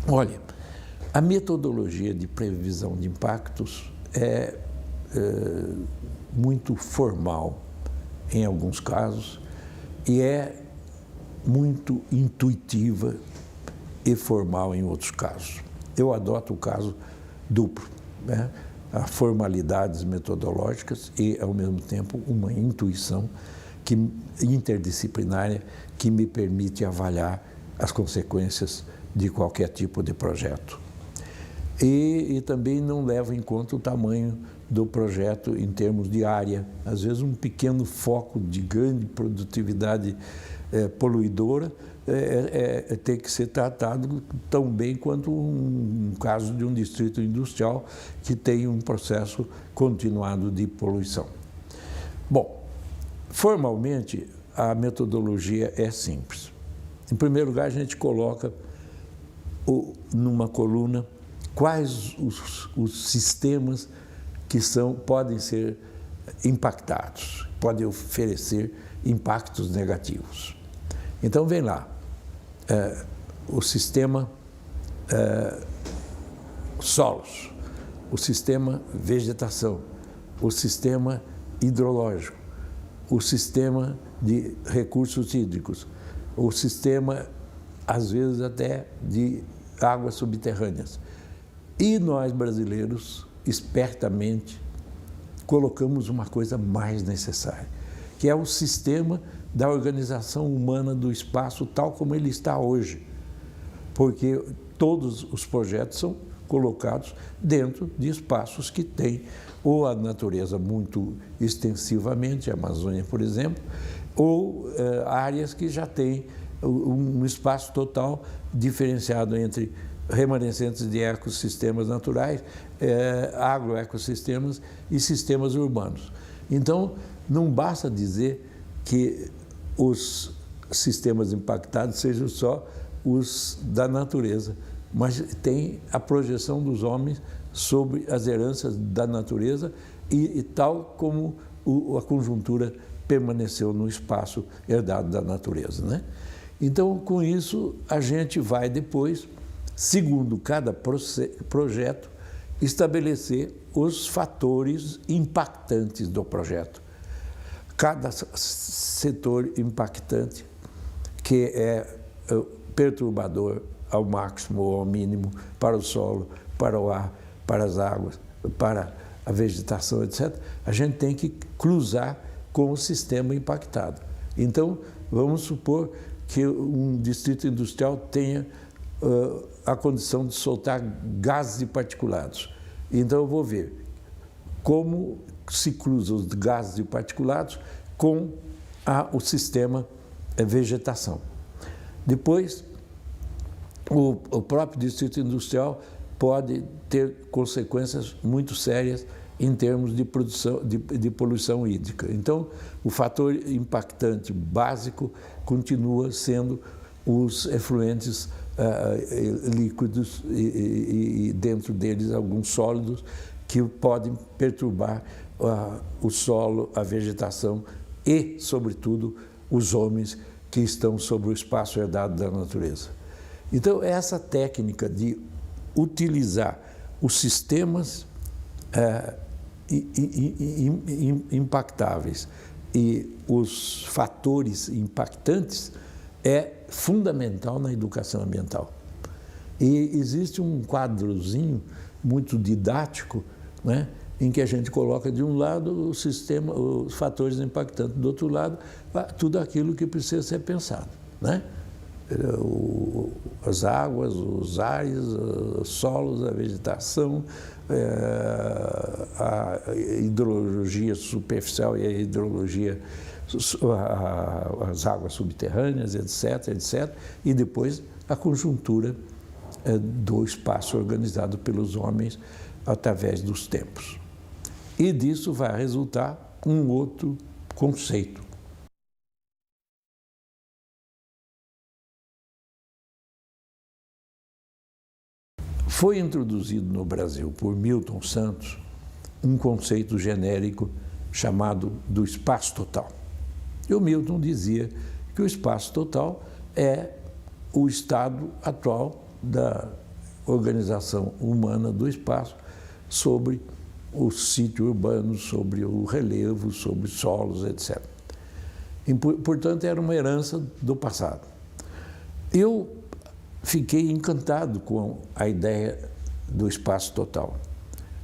Olha, a metodologia de previsão de impactos é muito formal em alguns casos e é muito intuitiva e formal em outros casos. Eu adoto o caso duplo, né? Há formalidades metodológicas e, ao mesmo tempo, uma intuição interdisciplinária que me permite avaliar as consequências de qualquer tipo de projeto. E também não levo em conta o tamanho do projeto em termos de área. Às vezes, um pequeno foco de grande produtividade poluidora tem que ser tratado tão bem quanto um caso de um distrito industrial que tem um processo continuado de poluição. Bom, formalmente, a metodologia é simples. Em primeiro lugar, a gente coloca numa coluna quais os sistemas que podem ser impactados, podem oferecer impactos negativos. Então, vem lá, o sistema solos, o sistema vegetação, o sistema hidrológico, o sistema de recursos hídricos, o sistema, às vezes, até de águas subterrâneas. E nós, brasileiros, espertamente, colocamos uma coisa mais necessária, que é o sistema da organização humana do espaço tal como ele está hoje, porque todos os projetos são colocados dentro de espaços que têm ou a natureza muito extensivamente, a Amazônia, por exemplo, ou áreas que já têm um espaço total diferenciado entre remanescentes de ecossistemas naturais, agroecossistemas e sistemas urbanos. Então, não basta dizer que os sistemas impactados sejam só os da natureza, mas tem a projeção dos homens sobre as heranças da natureza e tal como a conjuntura permaneceu no espaço herdado da natureza, né? Então, com isso, a gente vai depois, segundo cada projeto, estabelecer os fatores impactantes do projeto. Cada setor impactante que é perturbador ao máximo ou ao mínimo para o solo, para o ar, para as águas, para a vegetação, etc., a gente tem que cruzar com o sistema impactado. Então, vamos supor que um distrito industrial tenha a condição de soltar gases e particulados. Então, eu vou ver como se cruzam os gases e particulados com o sistema vegetação. Depois, o próprio distrito industrial pode ter consequências muito sérias em termos de produção, de poluição hídrica. Então, o fator impactante básico continua sendo os efluentes líquidos e dentro deles alguns sólidos que podem perturbar o solo, a vegetação e, sobretudo, os homens que estão sobre o espaço herdado da natureza. Então, essa técnica de utilizar os sistemas impactáveis e os fatores impactantes é fundamental na educação ambiental. E existe um quadrozinho muito didático, né, em que a gente coloca de um lado o sistema, os fatores impactantes, do outro lado tudo aquilo que precisa ser pensado, né? As águas, os ares, os solos, a vegetação, a hidrologia superficial e a hidrologia, as águas subterrâneas, etc., etc., e depois a conjuntura do espaço organizado pelos homens através dos tempos. E disso vai resultar um outro conceito. Foi introduzido no Brasil por Milton Santos um conceito genérico chamado do espaço total. E o Milton dizia que o espaço total é o estado atual da organização humana do espaço sobre o sítio urbano, sobre o relevo, sobre solos, etc. E, portanto, era uma herança do passado. Eu fiquei encantado com a ideia do espaço total.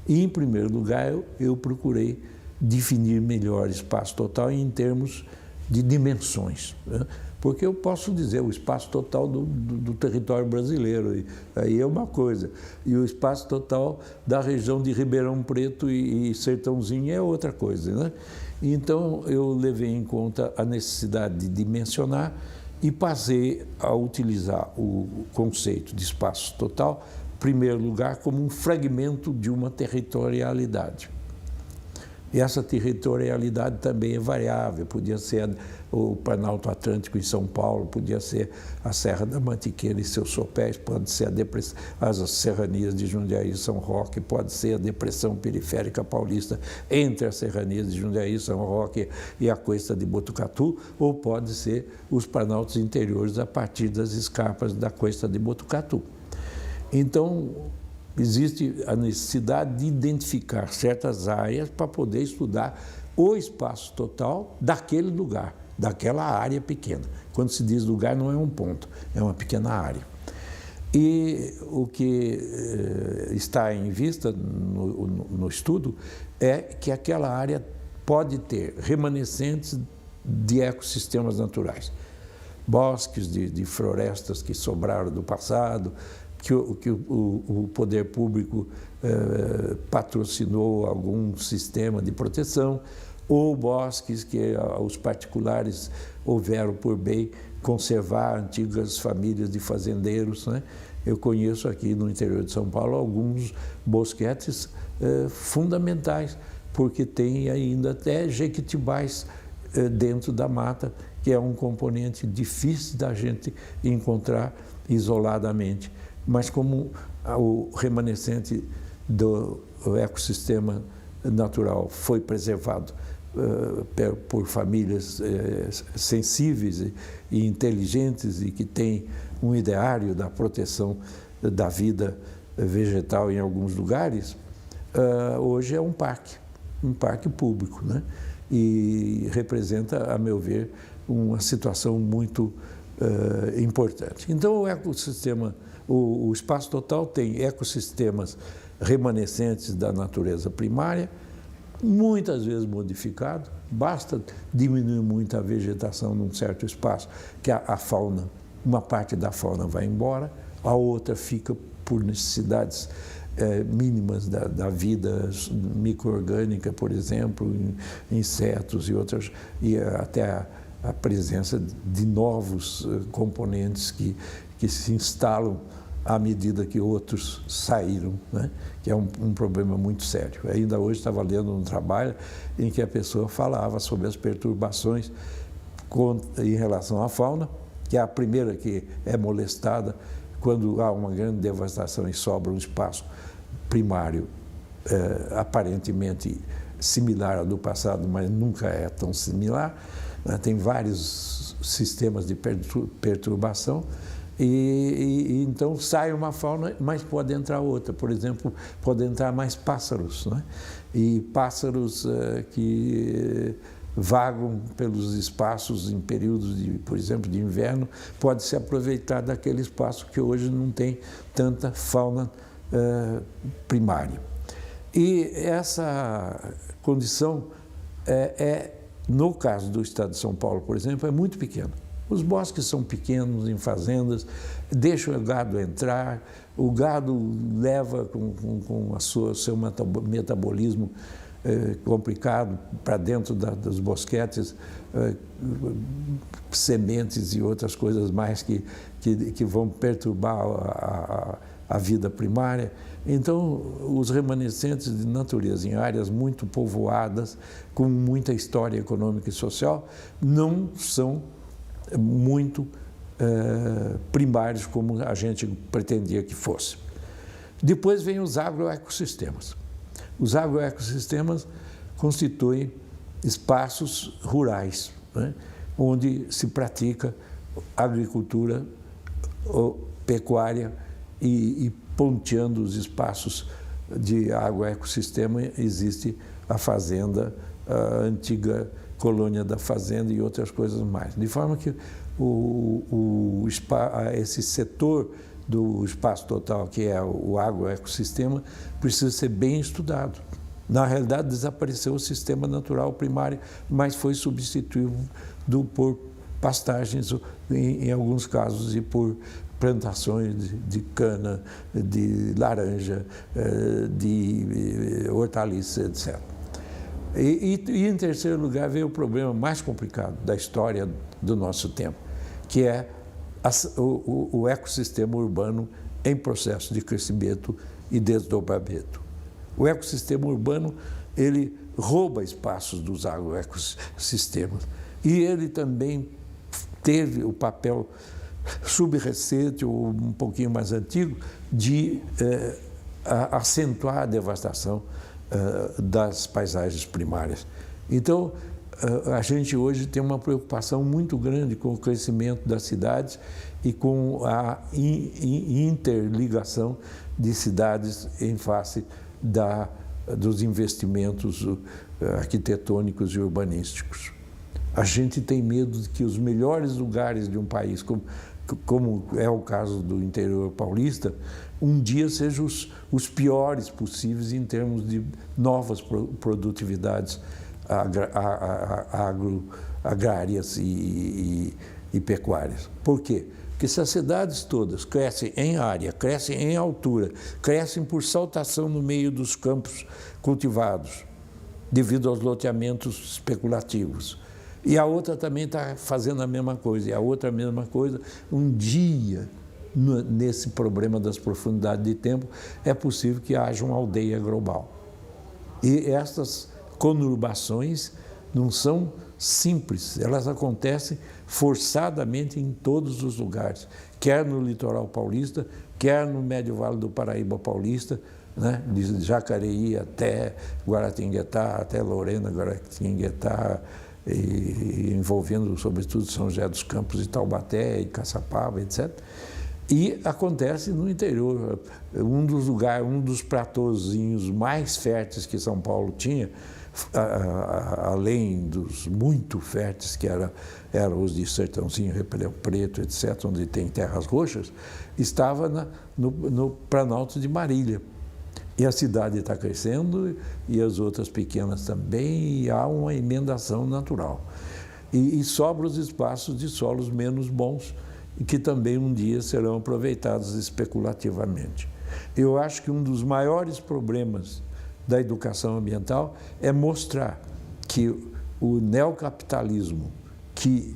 E, em primeiro lugar, eu procurei definir melhor espaço total em termos de dimensões, né? Porque eu posso dizer o espaço total do território brasileiro, e aí é uma coisa, e o espaço total da região de Ribeirão Preto e Sertãozinho é outra coisa, né? Então, eu levei em conta a necessidade de dimensionar e passei a utilizar o conceito de espaço total, em primeiro lugar, como um fragmento de uma territorialidade. E essa territorialidade também é variável, podia ser o Planalto Atlântico em São Paulo, podia ser a Serra da Mantiqueira e seus sopés, pode ser as serranias de Jundiaí e São Roque, pode ser a depressão periférica paulista entre as serranias de Jundiaí, São Roque e a Cuesta de Botucatu, ou pode ser os planaltos interiores a partir das escarpas da Cuesta de Botucatu. Então, existe a necessidade de identificar certas áreas para poder estudar o espaço total daquele lugar, daquela área pequena. Quando se diz lugar, não é um ponto, é uma pequena área. E o que está em vista no estudo é que aquela área pode ter remanescentes de ecossistemas naturais, bosques de florestas que sobraram do passado, que o poder público patrocinou algum sistema de proteção, ou bosques que os particulares houveram por bem conservar, antigas famílias de fazendeiros, né? Eu conheço aqui no interior de São Paulo alguns bosquetes fundamentais, porque tem ainda até jequitibais dentro da mata, que é um componente difícil da gente encontrar isoladamente. Mas como o remanescente do ecossistema natural foi preservado por famílias sensíveis e inteligentes e que têm um ideário da proteção da vida vegetal em alguns lugares, hoje é um parque público, né? E representa, a meu ver, uma situação muito importante. Então, o ecossistema, o espaço total tem ecossistemas remanescentes da natureza primária, muitas vezes modificado, basta diminuir muito a vegetação num certo espaço, que a fauna, uma parte da fauna vai embora, a outra fica por necessidades mínimas da vida micro-orgânica, por exemplo, insetos e outras, e até a presença de novos componentes que se instalam à medida que outros saíram, né? Que é um problema muito sério. Ainda hoje estava lendo um trabalho em que a pessoa falava sobre as perturbações em relação à fauna, que é a primeira que é molestada quando há uma grande devastação e sobra um espaço primário aparentemente similar ao do passado, mas nunca é tão similar, né? Tem vários sistemas de perturbação e então sai uma fauna, mas pode entrar outra. Por exemplo, pode entrar mais pássaros, né? E pássaros que vagam pelos espaços em períodos, por exemplo, de inverno, pode se aproveitar daquele espaço que hoje não tem tanta fauna primária. E essa condição no caso do estado de São Paulo, por exemplo, é muito pequena. Os bosques são pequenos, em fazendas, deixam o gado entrar, o gado leva com seu metabolismo complicado para dentro dos bosquetes, sementes e outras coisas mais que vão perturbar a vida primária. Então, os remanescentes de natureza em áreas muito povoadas, com muita história econômica e social, não são muito primários como a gente pretendia que fosse. Depois vem os agroecossistemas. Os agroecossistemas constituem espaços rurais, né, onde se pratica agricultura ou pecuária e ponteando os espaços de agroecossistema existe a fazenda, a antiga colônia da fazenda e outras coisas mais. De forma que esse setor do espaço total, que é o agroecossistema, precisa ser bem estudado. Na realidade, desapareceu o sistema natural primário, mas foi substituído por pastagens, em alguns casos, e por plantações de cana, de laranja, de hortaliças, etc. E em terceiro lugar, veio o problema mais complicado da história do nosso tempo, que é o ecossistema urbano em processo de crescimento e desdobramento. O ecossistema urbano, ele rouba espaços dos agroecossistemas e ele também teve o papel subrecente ou um pouquinho mais antigo de acentuar a devastação das paisagens primárias. Então, a gente hoje tem uma preocupação muito grande com o crescimento das cidades e com a interligação de cidades em face dos investimentos arquitetônicos e urbanísticos. A gente tem medo de que os melhores lugares de um país, como é o caso do interior paulista, um dia sejam os piores possíveis em termos de novas produtividades agrárias e pecuárias. Por quê? Porque se as cidades todas crescem em área, crescem em altura, crescem por saltação no meio dos campos cultivados, devido aos loteamentos especulativos, e a outra também está fazendo a mesma coisa, e a outra a mesma coisa, um dia, nesse problema das profundidades de tempo, é possível que haja uma aldeia global. E essas conurbações não são simples, elas acontecem forçadamente em todos os lugares, quer no litoral paulista, quer no Médio Vale do Paraíba paulista, né, de Jacareí até Guaratinguetá, até Lorena, Guaratinguetá, envolvendo sobretudo São José dos Campos e Taubaté e Caçapava, etc. E acontece no interior. Um dos platôzinhos mais férteis que São Paulo tinha, além dos muito férteis que eram os de Sertãozinho, Repeleu Preto, etc., onde tem terras roxas, estava no Planalto de Marília. E a cidade está crescendo e as outras pequenas também, e há uma emendação natural. E sobram os espaços de solos menos bons, e que também um dia serão aproveitados especulativamente. Eu acho que um dos maiores problemas da educação ambiental é mostrar que o neocapitalismo, que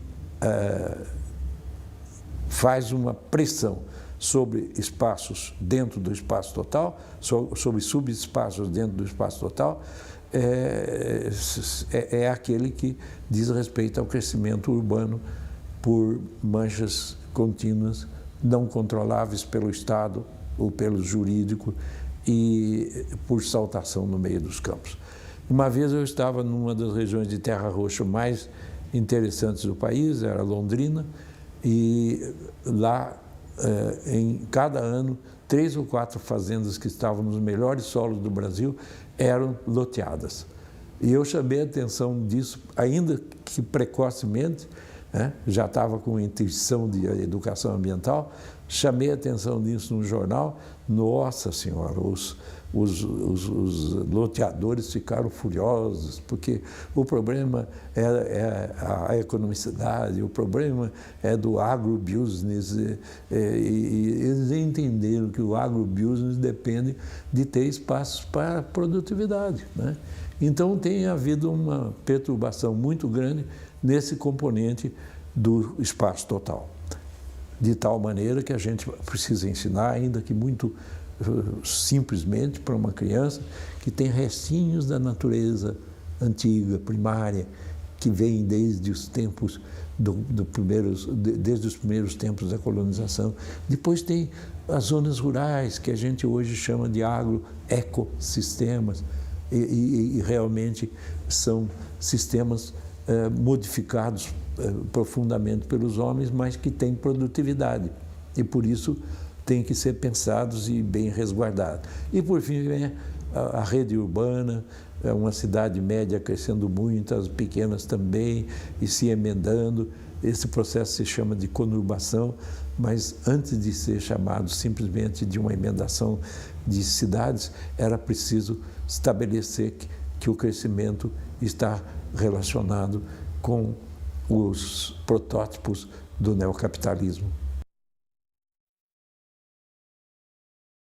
faz uma pressão sobre espaços dentro do espaço total, sobre subespaços dentro do espaço total, é aquele que diz respeito ao crescimento urbano por manchas contínuas, não controláveis pelo Estado ou pelo jurídico e por saltação no meio dos campos. Uma vez eu estava numa das regiões de terra roxa mais interessantes do país, era Londrina, e lá, em cada ano, 3 ou 4 fazendas que estavam nos melhores solos do Brasil eram loteadas. E eu chamei a atenção disso, ainda que precocemente, já estava com intenção de educação ambiental, chamei a atenção disso no jornal. Nossa Senhora, os loteadores ficaram furiosos, porque o problema é a economicidade, o problema é do agrobusiness, e eles entenderam que o agrobusiness depende de ter espaços para produtividade, né? Então tem havido uma perturbação muito grande nesse componente do espaço total, de tal maneira que a gente precisa ensinar, ainda que muito simplesmente, para uma criança que tem restinhos da natureza antiga, primária, que vem desde os tempos desde os primeiros tempos da colonização. Depois tem as zonas rurais, que a gente hoje chama de agroecossistemas, e realmente são sistemas modificados profundamente pelos homens, mas que têm produtividade. E por isso têm que ser pensados e bem resguardados. E, por fim, vem a rede urbana, é uma cidade média crescendo muito, as pequenas também, e se emendando. Esse processo se chama de conurbação, mas antes de ser chamado simplesmente de uma emendação de cidades, era preciso estabelecer que o crescimento está relacionado com os protótipos do neocapitalismo.